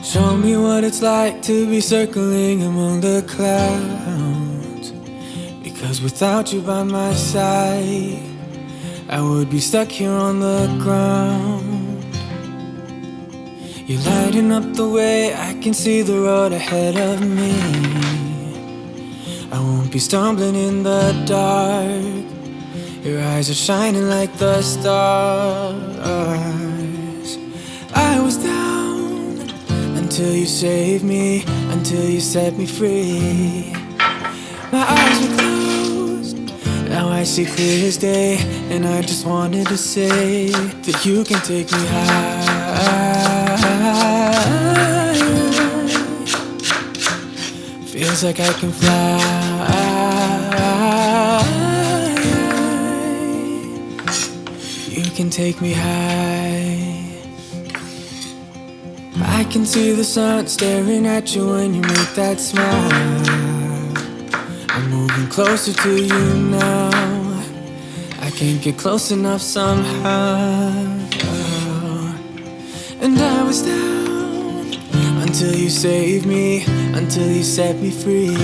Show me what it's like to be circling among the clouds. Because without you by my side, I would be stuck here on the ground. You're lighting up the way, I can see the road ahead of me. I won't be stumbling in the dark. Your eyes are shining like the stars. I was down until you saved me, until you set me free. My eyes were closed, now I see clear as day. And I just wanted to say that you can take me high. Feels like I can fly. You can take me high. I can see the sun staring at you when you make that smile. I'm moving closer to you now. I can't get close enough somehow. And I was down until you saved me, until you set me free.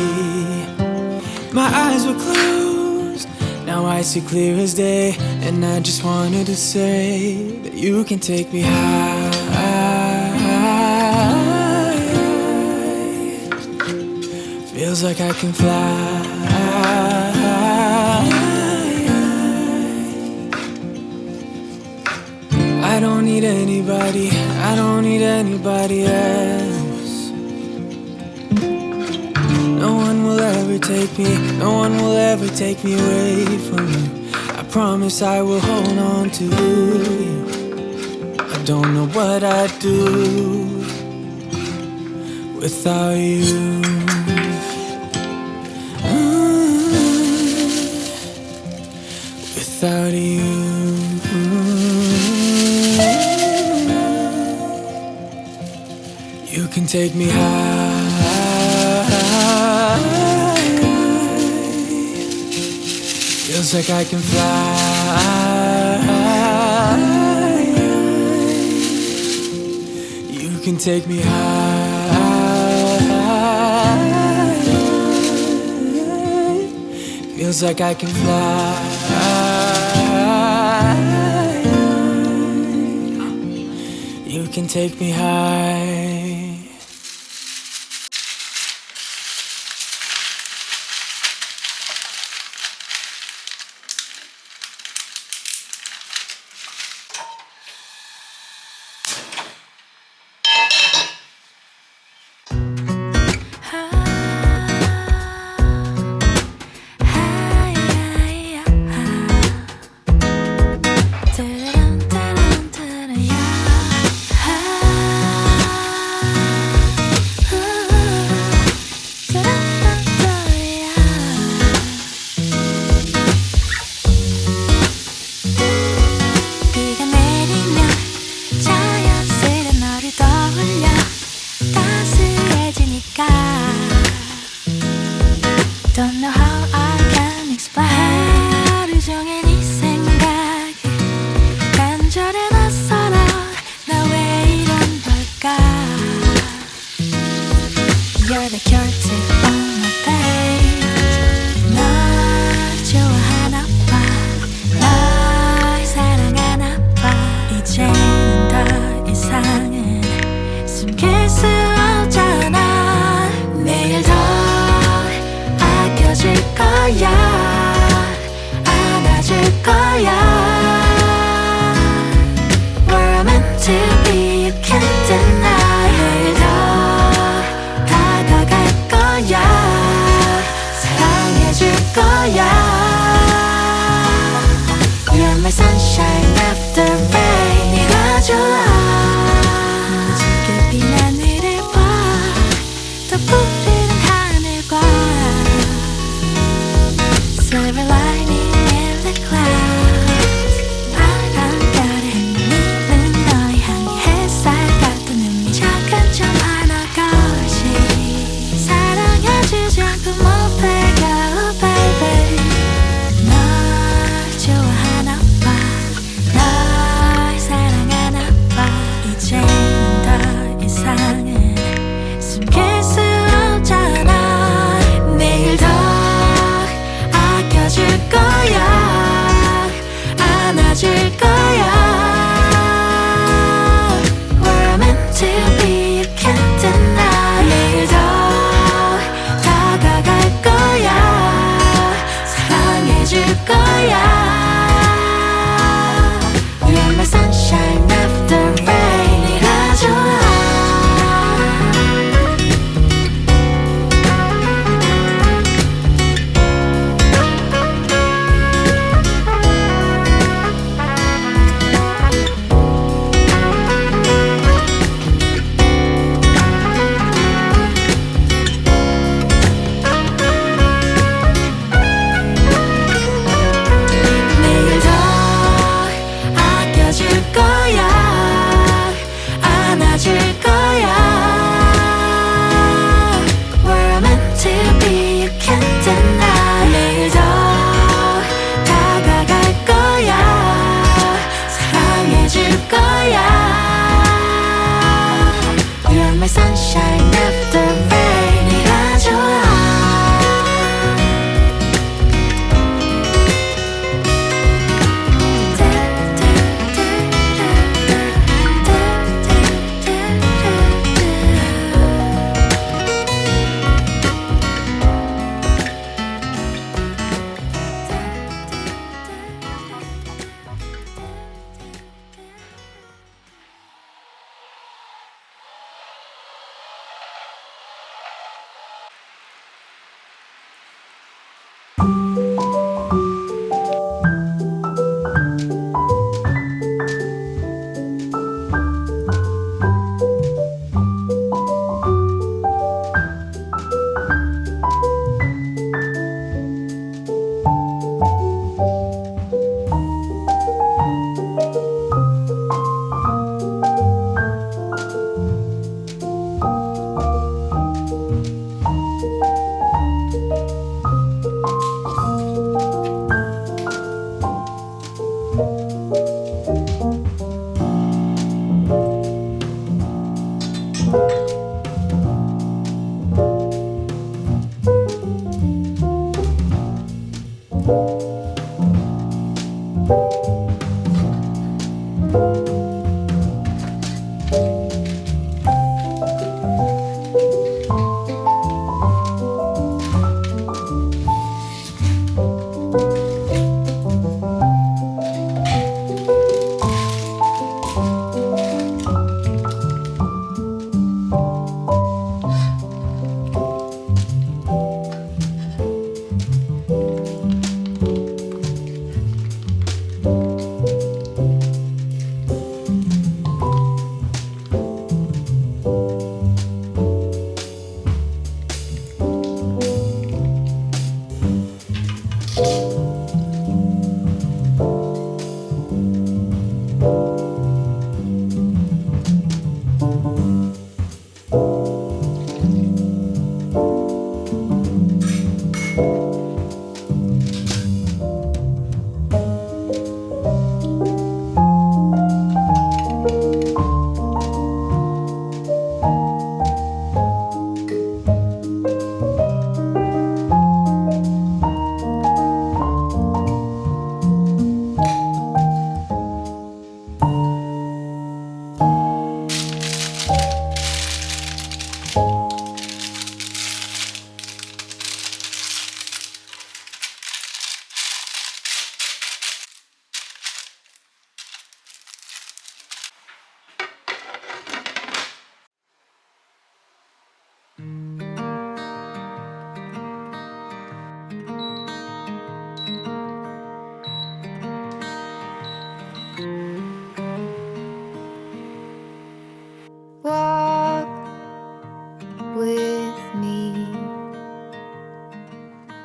My eyes were closed, now I see clear as day. And I just wanted to say that you can take me high. Feels like I can fly. I don't need anybody, I don't need anybody else. No one will ever take me, no one will ever take me away from you. I promise I will hold on to you. I don't know what I'd do without you. Without you. You can take me high. Feels like I can fly. You can take me high. Feels like I can fly. You can take me high. my sunshine after rain， 你的就爱。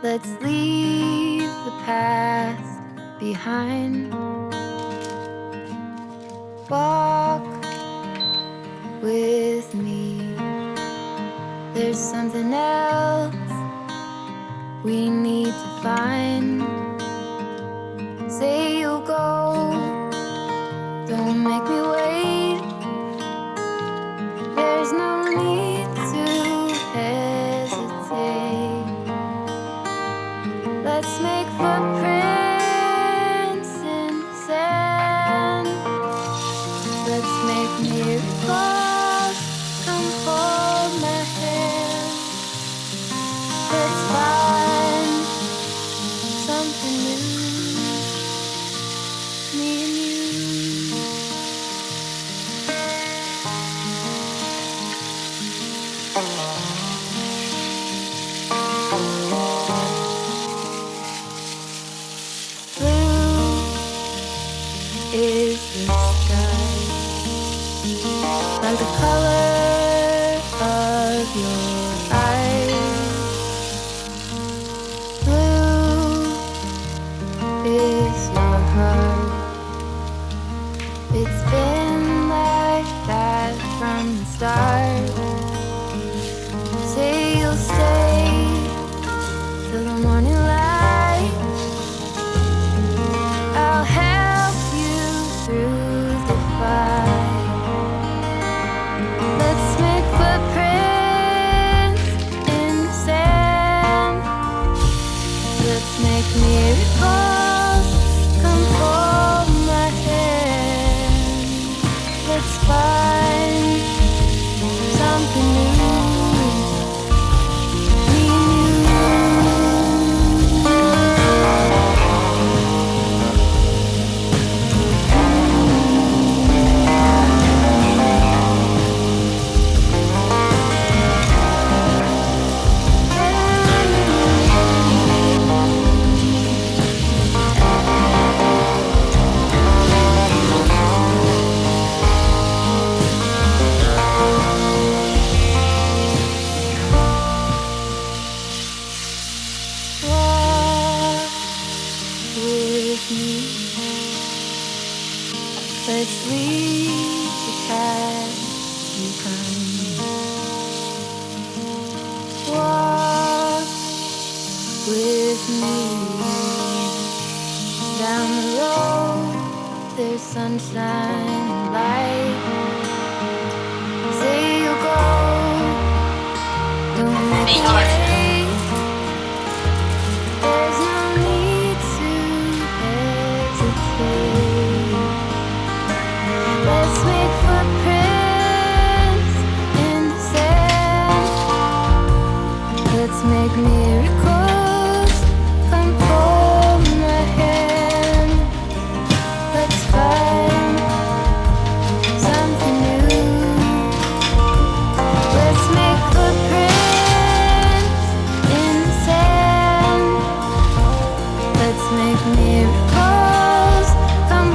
Let's leave the past behind. Walk with me. There's something else we need to find. Say you'll go, don't make me wait. There's no need to hesitate. Let's make footprints in the sand. Let's make miracles. Come hold my hand. Let's find something new, me and you. Is the sky like the color of your eyes? Blue is your heart. It's been like that from the start. Say you'll stay till the morning light. I'll help through the fight. Let's make footprints Let's find something new. Me and walk with me. Let's leave the past behind. Walk with me down the road. There's sunshine and light. Say you'll go, don't make me wait. There's no need to hesitate. Let's make footprints in the sand. Let's make miracles come hold my hand. Let's find something new. Let's make footprints in the sand. Let's make miracles come